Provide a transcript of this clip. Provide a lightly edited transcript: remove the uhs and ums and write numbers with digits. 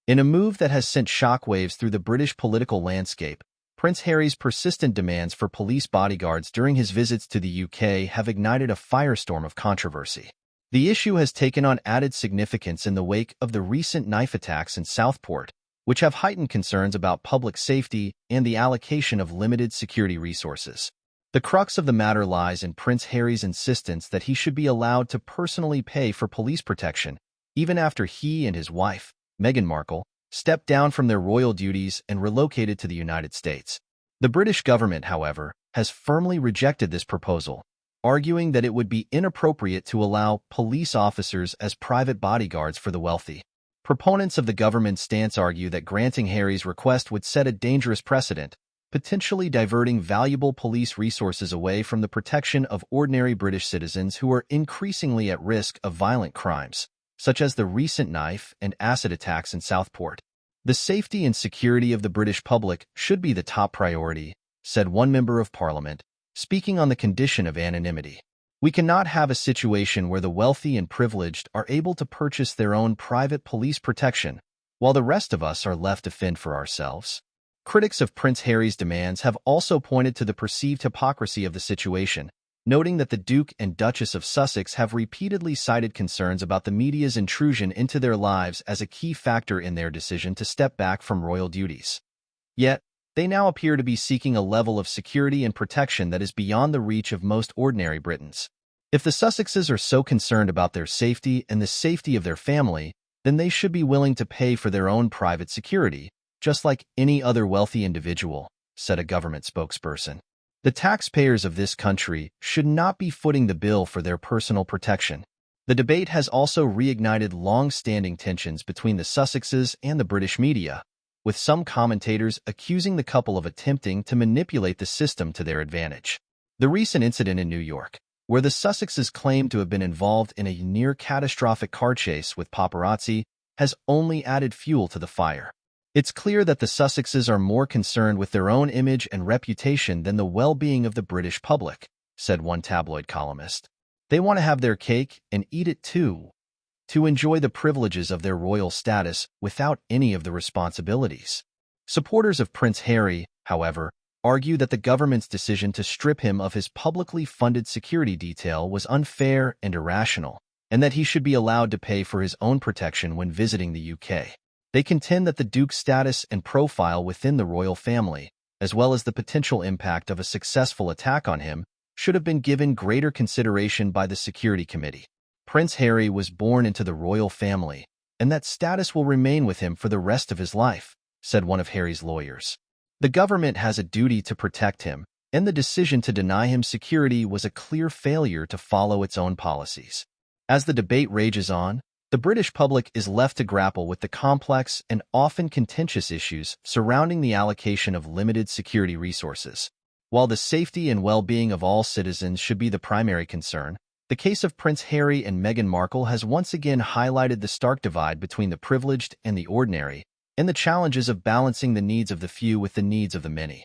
In a move that has sent shockwaves through the British political landscape, Prince Harry's persistent demands for police bodyguards during his visits to the UK have ignited a firestorm of controversy. The issue has taken on added significance in the wake of the recent knife attacks in Southport, which have heightened concerns about public safety and the allocation of limited security resources. The crux of the matter lies in Prince Harry's insistence that he should be allowed to personally pay for police protection, even after he and his wife, Meghan Markle, stepped down from their royal duties and relocated to the United States. The British government, however, has firmly rejected this proposal, arguing that it would be inappropriate to allow police officers as private bodyguards for the wealthy. Proponents of the government's stance argue that granting Harry's request would set a dangerous precedent, potentially diverting valuable police resources away from the protection of ordinary British citizens who are increasingly at risk of violent crimes, such as the recent knife and acid attacks in Southport. The safety and security of the British public should be the top priority, said one member of Parliament, speaking on the condition of anonymity. We cannot have a situation where the wealthy and privileged are able to purchase their own private police protection, while the rest of us are left to fend for ourselves. Critics of Prince Harry's demands have also pointed to the perceived hypocrisy of the situation, noting that the Duke and Duchess of Sussex have repeatedly cited concerns about the media's intrusion into their lives as a key factor in their decision to step back from royal duties. Yet, they now appear to be seeking a level of security and protection that is beyond the reach of most ordinary Britons. If the Sussexes are so concerned about their safety and the safety of their family, then they should be willing to pay for their own private security, just like any other wealthy individual, said a government spokesperson. The taxpayers of this country should not be footing the bill for their personal protection. The debate has also reignited long-standing tensions between the Sussexes and the British media, with some commentators accusing the couple of attempting to manipulate the system to their advantage. The recent incident in New York, where the Sussexes claim to have been involved in a near-catastrophic car chase with paparazzi, has only added fuel to the fire. It's clear that the Sussexes are more concerned with their own image and reputation than the well-being of the British public, said one tabloid columnist. They want to have their cake and eat it too, to enjoy the privileges of their royal status without any of the responsibilities. Supporters of Prince Harry, however, argue that the government's decision to strip him of his publicly funded security detail was unfair and irrational, and that he should be allowed to pay for his own protection when visiting the UK. They contend that the Duke's status and profile within the royal family, as well as the potential impact of a successful attack on him, should have been given greater consideration by the Security Committee. Prince Harry was born into the royal family, and that status will remain with him for the rest of his life, said one of Harry's lawyers. The government has a duty to protect him, and the decision to deny him security was a clear failure to follow its own policies. As the debate rages on, the British public is left to grapple with the complex and often contentious issues surrounding the allocation of limited security resources. While the safety and well-being of all citizens should be the primary concern, the case of Prince Harry and Meghan Markle has once again highlighted the stark divide between the privileged and the ordinary, and the challenges of balancing the needs of the few with the needs of the many.